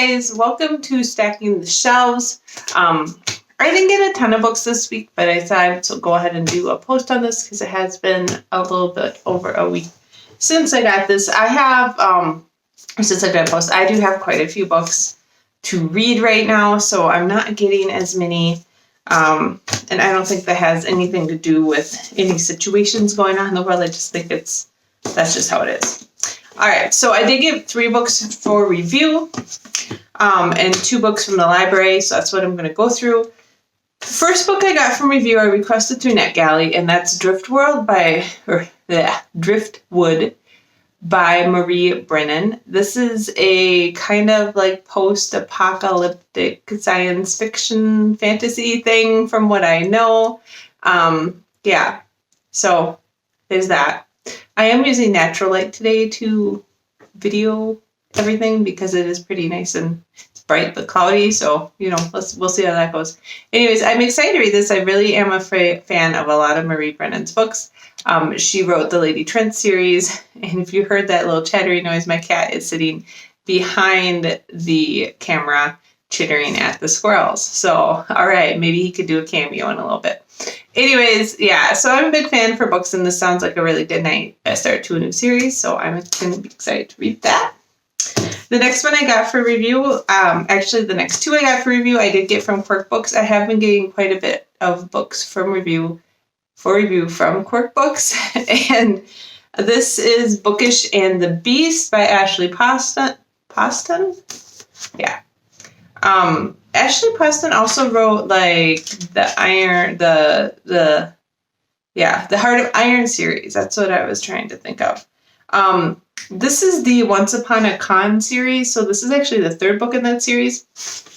guys, welcome to Stacking the Shelves. I didn't get a ton of books this week, but I decided to go ahead and do a post on this because it has been a little bit over a week since I got this. I have, since I did a post, I do have quite a few books to read right now, so I'm not getting as many, and I don't think that has anything to do with any situations going on in the world. I just think that's just how it is. All right, so I did get 3 books for review and 2 books from the library, so that's what I'm going to go through. The first book I got from review I requested through NetGalley, and that's Driftwood by Marie Brennan. This is a kind of like post-apocalyptic science fiction fantasy thing from what I know. Yeah, so there's that. I am using natural light today to video everything because it is pretty nice and it's bright but cloudy. So, we'll see how that goes. Anyways, I'm excited to read this. I really am a fan of a lot of Marie Brennan's books. She wrote the Lady Trent series. And if you heard that little chattery noise, my cat is sitting behind the camera chittering at the squirrels. So, all right, maybe he could do a cameo in a little bit. Anyways, yeah, so I'm a big fan for books, and this sounds like a really good night to start to a new series, so I'm going to be excited to read that. The next one I got for review, actually the next 2 I got for review, I did get from Quirk Books. I have been getting quite a bit of books from review from Quirk Books, and this is Bookish and the Beast by Ashley Poston? Yeah. Ashley Poston also wrote like the Heart of Iron series. That's what I was trying to think of. This is the Once Upon a Con series. So this is actually the 3rd book in that series,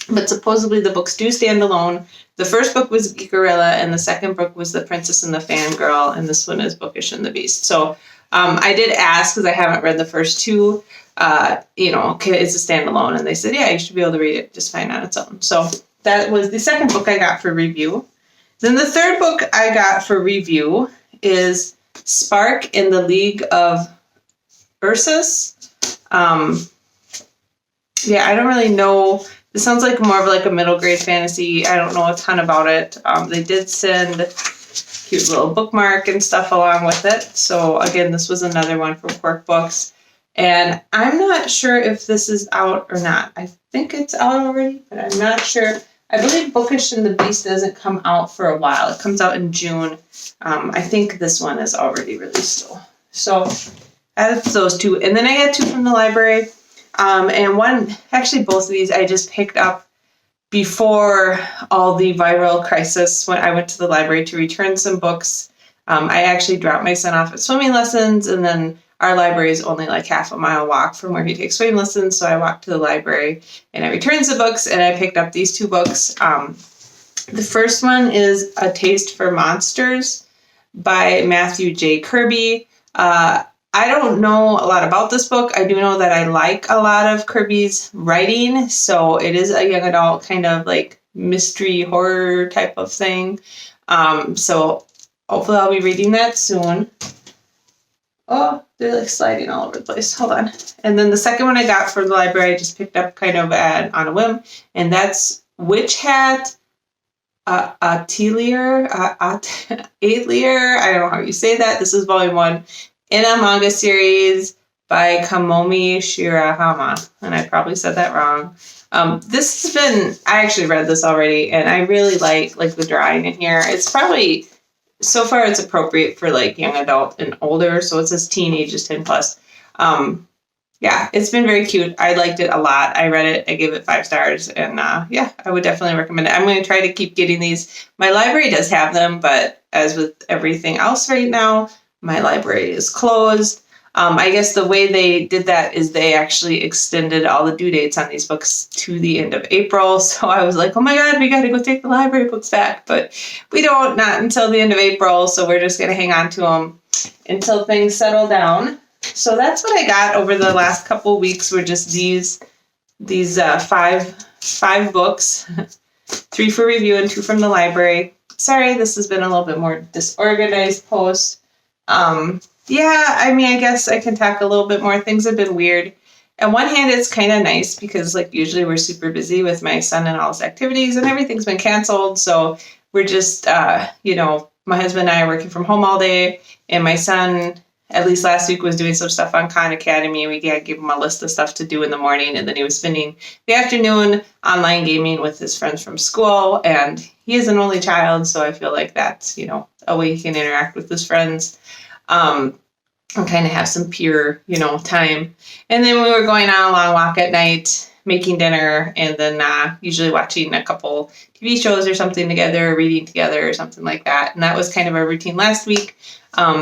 but supposedly the books do stand alone. The first book was Geekerella, and the second book was The Princess and the Fangirl, and this one is Bookish and the Beast. So I did ask, because I haven't read the first 2, it's a standalone, and they said, yeah, you should be able to read it just fine on its own. So that was the second book I got for review. Then the 3rd book I got for review is Spark in the League of Ursus. I don't really know. This sounds like more of like a middle grade fantasy. I don't know a ton about it. They did send cute little bookmark and stuff along with it. So again, this was another one from Quirk Books. And I'm not sure if this is out or not. I think it's out already, but I'm not sure. I believe Bookish and the Beast doesn't come out for a while. It comes out in June. I think this one is already released though. So that's those 2. And then I got 2 from the library. And both of these I just picked up before all the viral crisis when I went to the library to return some books. I actually dropped my son off at swimming lessons, and then our library is only like half a mile walk from where he takes swimming lessons. So I walked to the library and I returned the books, and I picked up these 2 books. The first one is A Taste for Monsters by Matthew J. Kirby. I don't know a lot about this book. I do know that I like a lot of Kirby's writing. So it is a young adult kind of like mystery horror type of thing. So hopefully I'll be reading that soon. Oh, they're like sliding all over the place. Hold on. And then the second one I got from the library, I just picked up kind of on a whim. And that's Witch Hat Atelier. I don't know how you say that. This is volume 1 in a manga series by Kamomi Shirahama. And I probably said that wrong. This has been, I actually read this already, and I really like the drawing in here. It's probably, so far it's appropriate for like young adult and older. So it says teen ages 10 plus. It's been very cute. I liked it a lot. I read it. I gave it 5 stars. And I would definitely recommend it. I'm going to try to keep getting these. My library does have them, but as with everything else right now, my library is closed. I guess the way they did that is they actually extended all the due dates on these books to the end of April. So I was like, oh my God, we got to go take the library books back. But we don't, not until the end of April. So we're just going to hang on to them until things settle down. So that's what I got over the last couple of weeks, were just these 5 books, 3 for review and 2 from the library. Sorry, this has been a little bit more disorganized post. I guess I can talk a little bit more. Things have been weird on one hand, it's kind of nice because like usually we're super busy with my son and all his activities and everything's been canceled. So we're just, my husband and I are working from home all day, and my son, at least last week, was doing some stuff on Khan Academy. We gave him a list of stuff to do in the morning, and then he was spending the afternoon online gaming with his friends from school. And he is an only child, so I feel like that's, a way he can interact with his friends. And kind of have some pure, time. And then we were going on a long walk at night, making dinner, and then usually watching a couple TV shows or something together, reading together or something like that. And that was kind of our routine last week.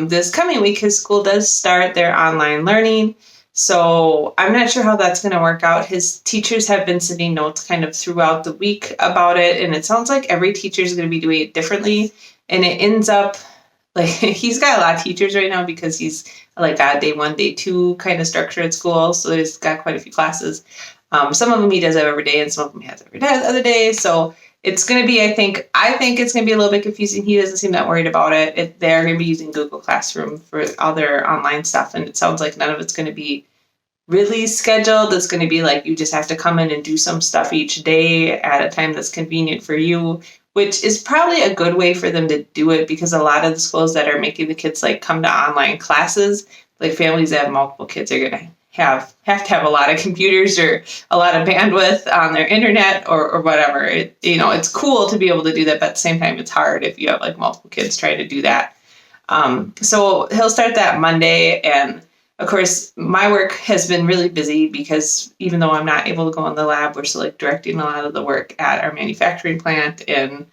This coming week, his school does start their online learning. So I'm not sure how that's going to work out. His teachers have been sending notes kind of throughout the week about it. And it sounds like every teacher is going to be doing it differently. And it ends up like he's got a lot of teachers right now because he's like got day 1, day 2 kind of structure at school. So he's got quite a few classes. Some of them he does every day, and some of them he has every other day. So it's going to be, I think it's going to be a little bit confusing. He doesn't seem that worried about it. They're going to be using Google Classroom for all their online stuff. And it sounds like none of it's going to be really scheduled. It's going to be like you just have to come in and do some stuff each day at a time that's convenient for you, which is probably a good way for them to do it, because a lot of the schools that are making the kids like come to online classes, like families that have multiple kids are going to have to have a lot of computers or a lot of bandwidth on their internet or whatever. It's cool to be able to do that, but at the same time, it's hard if you have like multiple kids trying to do that. So he'll start that Monday. And of course, my work has been really busy because even though I'm not able to go in the lab, we're still like directing a lot of the work at our manufacturing plant and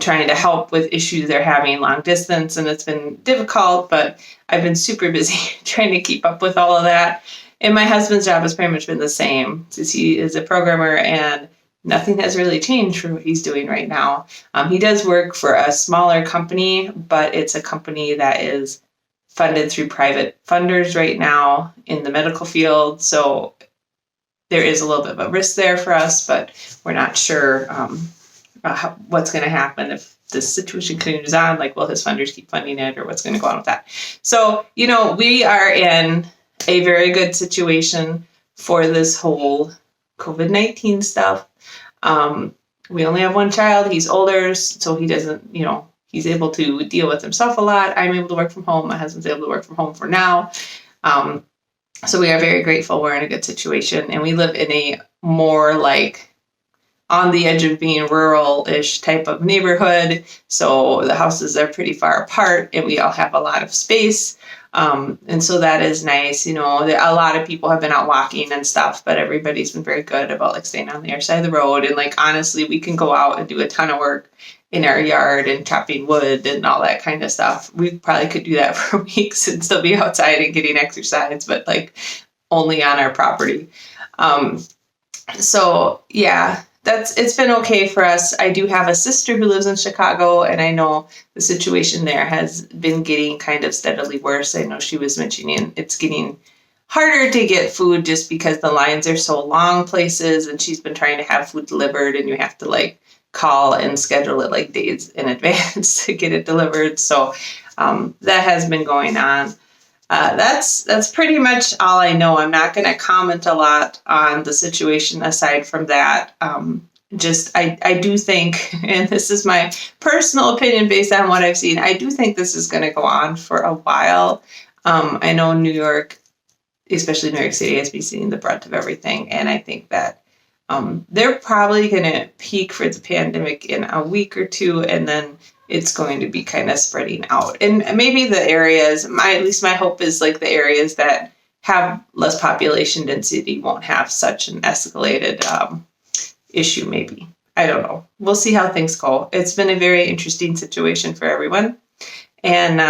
trying to help with issues they're having long distance. And it's been difficult, but I've been super busy trying to keep up with all of that. And my husband's job has pretty much been the same, since he is a programmer and nothing has really changed from what he's doing right now. He does work for a smaller company, but it's a company that is funded through private funders right now in the medical field. So there is a little bit of a risk there for us, but we're not sure what's going to happen if this situation continues on. Like, will his funders keep funding it, or what's going to go on with that? So, we are in a very good situation for this whole COVID-19 stuff. We only have one child. He's older, so he doesn't, he's able to deal with himself a lot. I'm able to work from home. My husband's able to work from home for now. So we are very grateful we're in a good situation. And we live in a more like on the edge of being rural-ish type of neighborhood. So the houses are pretty far apart and we all have a lot of space. And so that is nice. A lot of people have been out walking and stuff, but everybody's been very good about like staying on the other side of the road. And like, honestly, we can go out and do a ton of work in our yard and chopping wood and all that kind of stuff. We probably could do that for weeks and still be outside and getting exercise, but like only on our property. So yeah, it's been okay for us. I do have a sister who lives in Chicago, and I know the situation there has been getting kind of steadily worse. I know she was mentioning it's getting harder to get food just because the lines are so long places, and she's been trying to have food delivered, and you have to like call and schedule it like days in advance to get it delivered. So that has been going on. That's pretty much all I know. I'm not going to comment a lot on the situation aside from that. I do think, and this is my personal opinion based on what I've seen, I do think this is going to go on for a while. I know New York, especially New York City, has been seeing the brunt of everything. And I think that they're probably going to peak for the pandemic in a week or two, and then it's going to be kind of spreading out. And maybe the areas, at least my hope is like the areas that have less population density won't have such an escalated issue maybe. I don't know. We'll see how things go. It's been a very interesting situation for everyone, and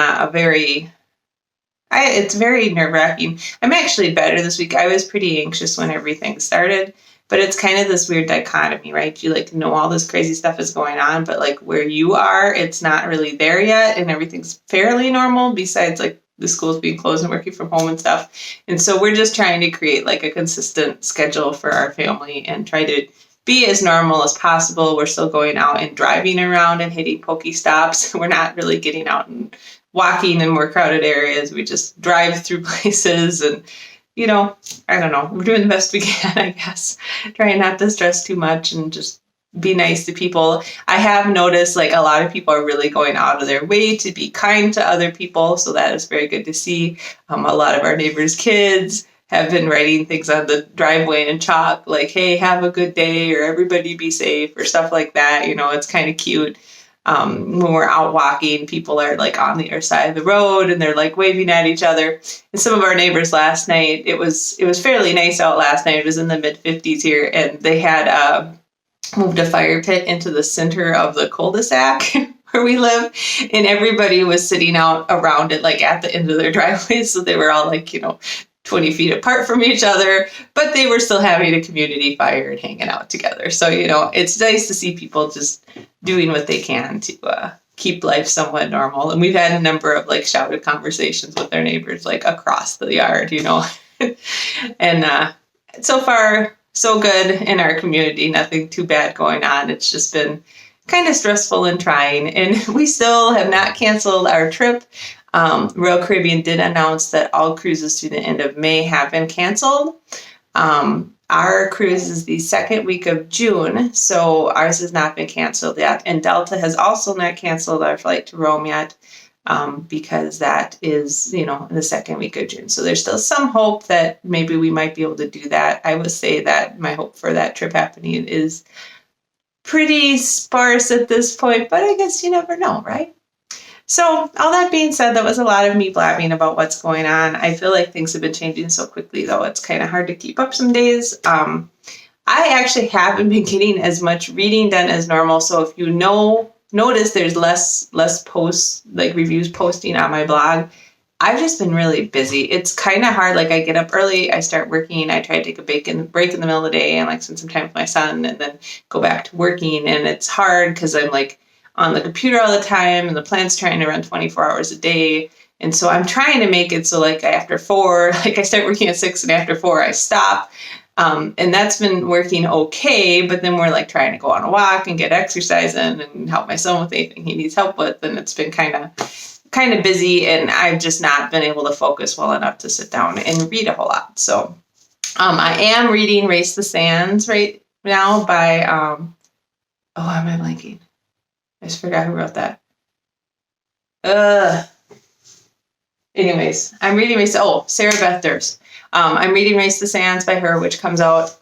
it's very nerve-wracking. I'm actually better this week. I was pretty anxious when everything started. But it's kind of this weird dichotomy, right? You like know all this crazy stuff is going on, but like where you are, it's not really there yet, and everything's fairly normal besides like the schools being closed and working from home and stuff. And so we're just trying to create like a consistent schedule for our family and try to be as normal as possible. We're still going out and driving around and hitting Pokestops. We're not really getting out and walking in more crowded areas. We just drive through places and I don't know. We're doing the best we can, I guess. Trying not to stress too much and just be nice to people. I have noticed like a lot of people are really going out of their way to be kind to other people. So that is very good to see. A lot of our neighbors' kids have been writing things on the driveway in chalk, like, hey, have a good day, or everybody be safe, or stuff like that. It's kind of cute. When we're out walking, people are like on the other side of the road and they're like waving at each other. And some of our neighbors last night, it was fairly nice out last night. It was in the mid-50s here, and they had moved a fire pit into the center of the cul-de-sac where we live, and everybody was sitting out around it, like at the end of their driveway. So they were all like, 20 feet apart from each other, but they were still having a community fire and hanging out together. So, it's nice to see people just doing what they can to keep life somewhat normal. And we've had a number of like shouted conversations with our neighbors, like across the yard, and so far, so good in our community. Nothing too bad going on. It's just been kind of stressful and trying. And we still have not canceled our trip. Royal Caribbean did announce that all cruises through the end of May have been canceled. Our cruise is the second week of June, so ours has not been canceled yet. And Delta has also not canceled our flight to Rome yet, because that is, in the second week of June. So there's still some hope that maybe we might be able to do that. I would say that my hope for that trip happening is pretty sparse at this point, but I guess you never know, right? So all that being said, that was a lot of me blabbing about what's going on. I feel like things have been changing so quickly, though. It's kind of hard to keep up some days. I actually haven't been getting as much reading done as normal. So if you notice there's less posts, like reviews posting on my blog, I've just been really busy. It's kind of hard. Like I get up early, I start working, I try to take a break in the middle of the day and like spend some time with my son and then go back to working. And it's hard because I'm like on the computer all the time and the plant's trying to run 24 hours a day. And so I'm trying to make it so like after 4, like I start working at 6 and after 4 I stop. And that's been working okay, but then we're like trying to go on a walk and get exercise in and help my son with anything he needs help with. And it's been kind of busy, and I've just not been able to focus well enough to sit down and read a whole lot. So I am reading Race the Sands right now by, am I blanking? I just forgot who wrote that. Anyways, I'm reading Sarah Beth Durst. I'm reading Race the Sands by her, which comes out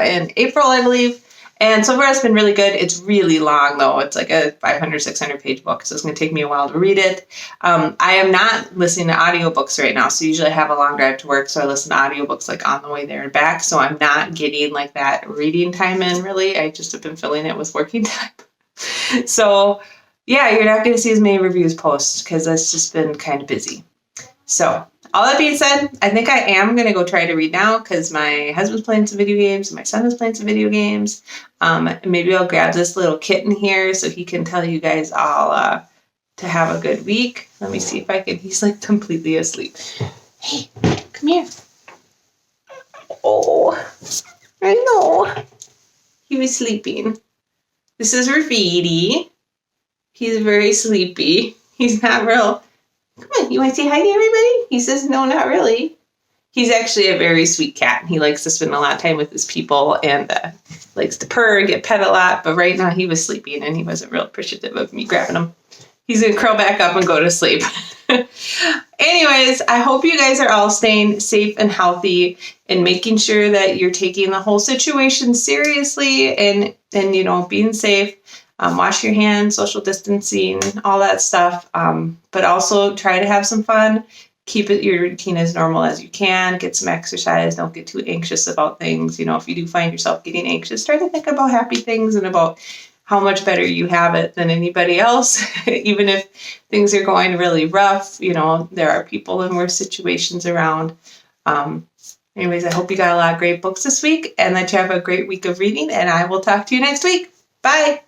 in April, I believe. And so far it's been really good. It's really long, though. It's like a 500, 600 page book, so it's going to take me a while to read it. I am not listening to audiobooks right now, so usually I have a long drive to work, so I listen to audiobooks like on the way there and back, so I'm not getting like that reading time in, really. I just have been filling it with working time. So, yeah, you're not going to see as many reviews posts because it's just been kind of busy. So, all that being said, I think I am going to go try to read now because my husband's playing some video games and my son is playing some video games. Maybe I'll grab this little kitten here so he can tell you guys all to have a good week. Let me see if I can. He's like completely asleep. Hey, come here. Oh, I know. He was sleeping. This is Rafidi. He's very sleepy. He's not real. Come on, you want to say hi to everybody? He says, no, not really. He's actually a very sweet cat. He likes to spend a lot of time with his people and likes to purr and get pet a lot. But right now he was sleeping and he wasn't real appreciative of me grabbing him. He's going to curl back up and go to sleep. Anyways, I hope you guys are all staying safe and healthy and making sure that you're taking the whole situation seriously and being safe. Wash your hands, social distancing, all that stuff. But also try to have some fun. Keep your routine as normal as you can. Get some exercise. Don't get too anxious about things. If you do find yourself getting anxious, try to think about happy things and about how much better you have it than anybody else. Even if things are going really rough, there are people in worse situations around. Anyways, I hope you got a lot of great books this week and that you have a great week of reading, and I will talk to you next week. Bye.